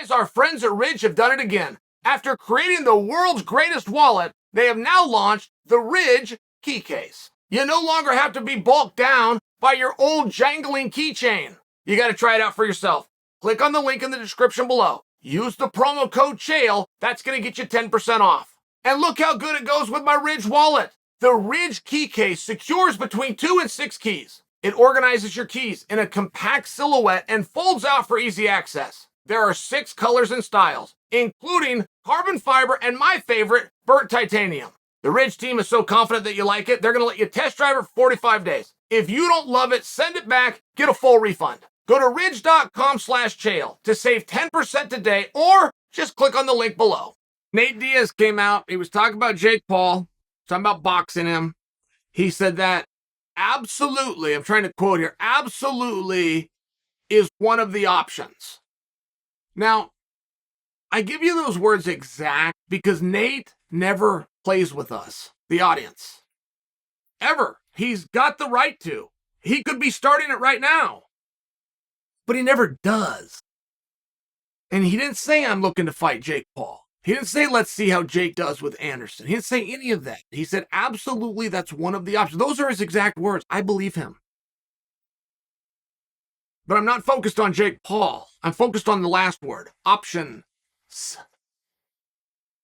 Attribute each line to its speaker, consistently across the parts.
Speaker 1: Guys, our friends at Ridge have done it again. After creating the world's greatest wallet, they have now launched the Ridge key case. You no longer have to be bulked down by your old jangling keychain. You got to try it out for yourself. Click on the link in the description below. Use the promo code Chael. That's going to get you 10% off. And look how good it goes with my Ridge wallet. The Ridge key case secures between 2 and 6 keys. It organizes your keys in a compact silhouette and folds out for easy access. There are 6 colors and styles, including carbon fiber and my favorite, burnt titanium. The Ridge team is so confident that you like it, they're going to let you test drive it for 45 days. If you don't love it, send it back, get a full refund. Go to ridge.com/Chael to save 10% today, or just click on the link below. Nate Diaz came out. He was talking about Jake Paul, talking about boxing him. He said that absolutely, I'm trying to quote here, absolutely is one of the options. Now, I give you those words exact because Nate never plays with us, the audience. Ever. He's got the right to. He could be starting it right now. But he never does. And he didn't say, I'm looking to fight Jake Paul. He didn't say, let's see how Jake does with Anderson. He didn't say any of that. He said, absolutely, that's one of the options. Those are his exact words. I believe him. But I'm not focused on Jake Paul. I'm focused on the last word, options.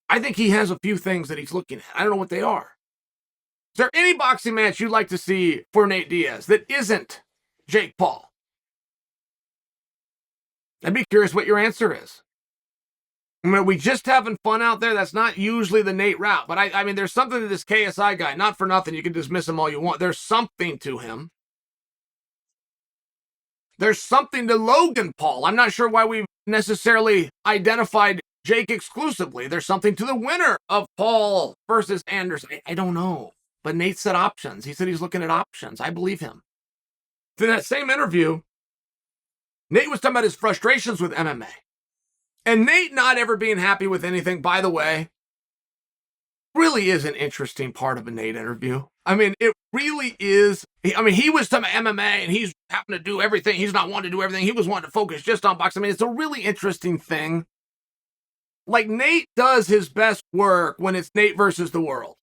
Speaker 1: I think he has a few things that he's looking at. I don't know what they are. Is there any boxing match you'd like to see for Nate Diaz that isn't Jake Paul? I'd be curious what your answer is. I mean, are we just having fun out there? That's not usually the Nate route. But I mean, there's something to this KSI guy. Not for nothing. You can dismiss him all you want. There's something to him. There's something to Logan Paul. I'm not sure why we've necessarily identified Jake exclusively. There's something to the winner of Paul versus Anderson. I don't know. But Nate said options. He said he's looking at options. I believe him. In that same interview, Nate was talking about his frustrations with MMA. And Nate not ever being happy with anything, by the way, really is an interesting part of a Nate interview. I mean, it really is. I mean, he was talking about MMA and he's having to do everything. He's not wanting to do everything. He was wanting to focus just on boxing. I mean, it's a really interesting thing. Like, Nate does his best work when it's Nate versus the world.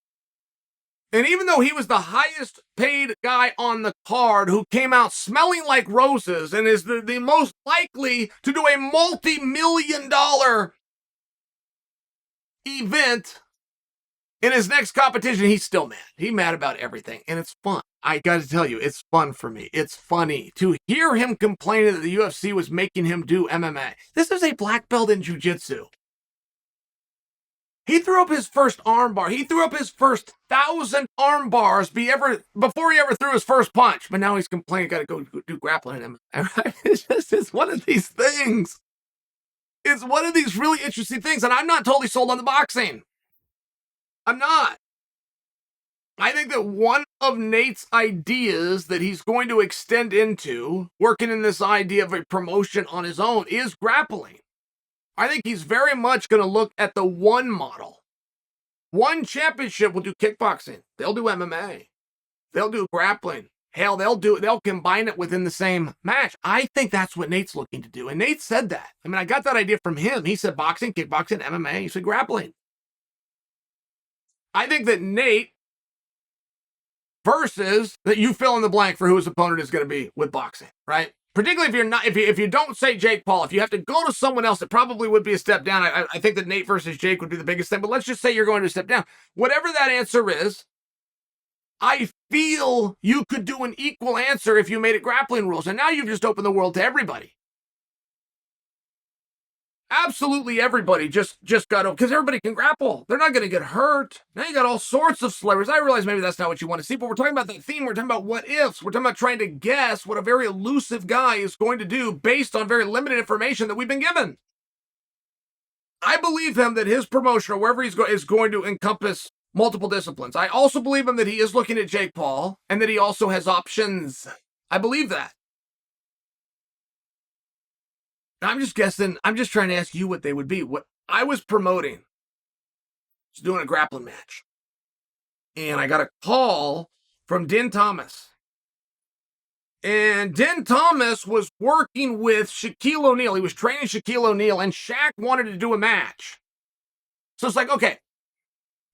Speaker 1: And even though he was the highest paid guy on the card who came out smelling like roses and is the most likely to do a multi-million-dollar event in his next competition, he's still mad. He's mad about everything. And it's fun. I got to tell you, it's fun for me. It's funny to hear him complaining that the UFC was making him do MMA. This is a black belt in jiu-jitsu. He threw up his first arm bar. He threw up his first 1,000 arm bars before he ever threw his first punch. But now he's complaining, got to go do grappling in MMA. It's one of these things. It's one of these really interesting things. And I'm not totally sold on the boxing. I'm not. I think that one of Nate's ideas that he's going to extend into, working in this idea of a promotion on his own, is grappling. I think he's very much going to look at the one model. One championship will do kickboxing. They'll do MMA. They'll do grappling. Hell, they'll combine it within the same match. I think that's what Nate's looking to do. And Nate said that. I mean, I got that idea from him. He said boxing, kickboxing, MMA. He said grappling. I think that Nate versus that you fill in the blank for who his opponent is going to be with boxing, right? Particularly if you're not, if you don't say Jake Paul, if you have to go to someone else, it probably would be a step down. I think that Nate versus Jake would be the biggest thing, but let's just say you're going to step down. Whatever that answer is, I feel you could do an equal answer if you made it grappling rules. And now you've just opened the world to everybody. Absolutely everybody just got over, because everybody can grapple. They're not going to get hurt. Now you got all sorts of celebrities. I realize maybe that's not what you want to see, but we're talking about that theme. We're talking about what ifs. We're talking about trying to guess what a very elusive guy is going to do based on very limited information that we've been given. I believe him that his promotion, or wherever he's going, is going to encompass multiple disciplines. I also believe him that he is looking at Jake Paul and that he also has options. I believe that. I'm just guessing. I'm just trying to ask you what they would be. What I was promoting was doing a grappling match. And I got a call from Din Thomas. And Den Thomas was working with Shaquille O'Neal. He was training Shaquille O'Neal, and Shaq wanted to do a match. So it's like, okay.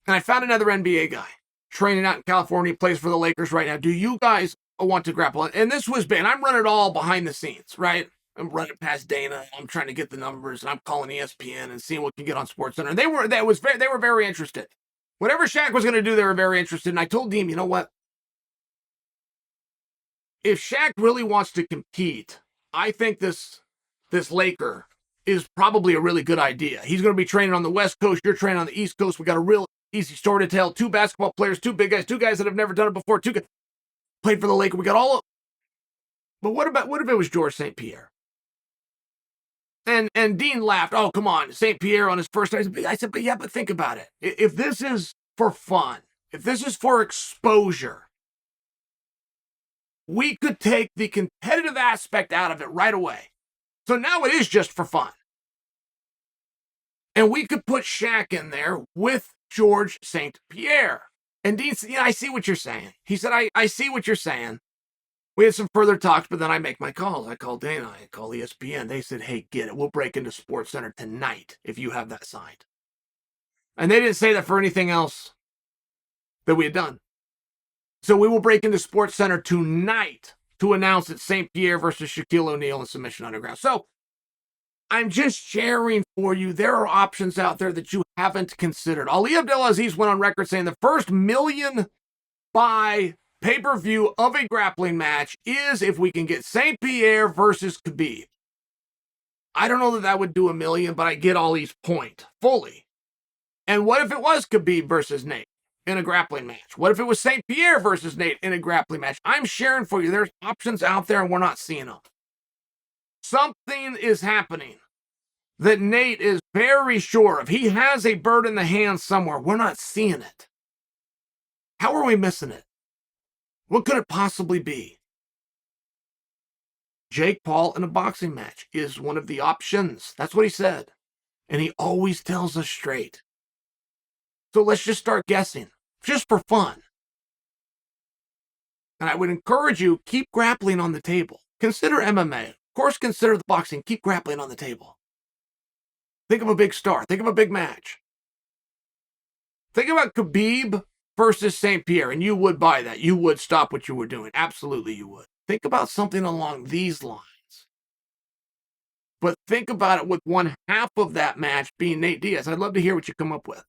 Speaker 1: And I found another NBA guy training out in California, plays for the Lakers right now. Do you guys want to grapple? And this was big. And I'm running all behind the scenes, right? I'm running past Dana. I'm trying to get the numbers, and I'm calling ESPN and seeing what can get on SportsCenter. And they were very interested. Whatever Shaq was going to do, they were very interested. And I told Dean, you know what? If Shaq really wants to compete, I think this Laker is probably a really good idea. He's going to be training on the West Coast. You're training on the East Coast. We got a real easy story to tell. 2 basketball players, 2 big guys, 2 guys that have never done it before. 2 guys played for the Lakers. We got all of. But what if it was George St. Pierre? And Dean laughed. Oh, come on, St. Pierre on his first night. I said, but think about it. If this is for fun, if this is for exposure, we could take the competitive aspect out of it right away. So now it is just for fun. And we could put Shaq in there with George St. Pierre. And Dean said, I see what you're saying. He said, I see what you're saying. We had some further talks, but then I make my calls. I call Dana, I call ESPN. They said, hey, get it. We'll break into SportsCenter tonight if you have that signed. And they didn't say that for anything else that we had done. So we will break into SportsCenter tonight to announce that St. Pierre versus Shaquille O'Neal in Submission Underground. So I'm just sharing for you. There are options out there that you haven't considered. Ali Abdelaziz went on record saying the first million buy pay-per-view of a grappling match is if we can get St. Pierre versus Khabib. I don't know that would do $1 million, but I get Ali's point fully. And what if it was Khabib versus Nate in a grappling match? What if it was St. Pierre versus Nate in a grappling match? I'm sharing for you. There's options out there and we're not seeing them. Something is happening that Nate is very sure of. He has a bird in the hand somewhere. We're not seeing it. How are we missing it? What could it possibly be? Jake Paul in a boxing match is one of the options. That's what he said. And he always tells us straight. So let's just start guessing, just for fun. And I would encourage you, keep grappling on the table. Consider MMA. Of course, consider the boxing. Keep grappling on the table. Think of a big star. Think of a big match. Think about Khabib versus St. Pierre, and you would buy that. You would stop what you were doing. Absolutely, you would. Think about something along these lines. But think about it with one half of that match being Nate Diaz. I'd love to hear what you come up with.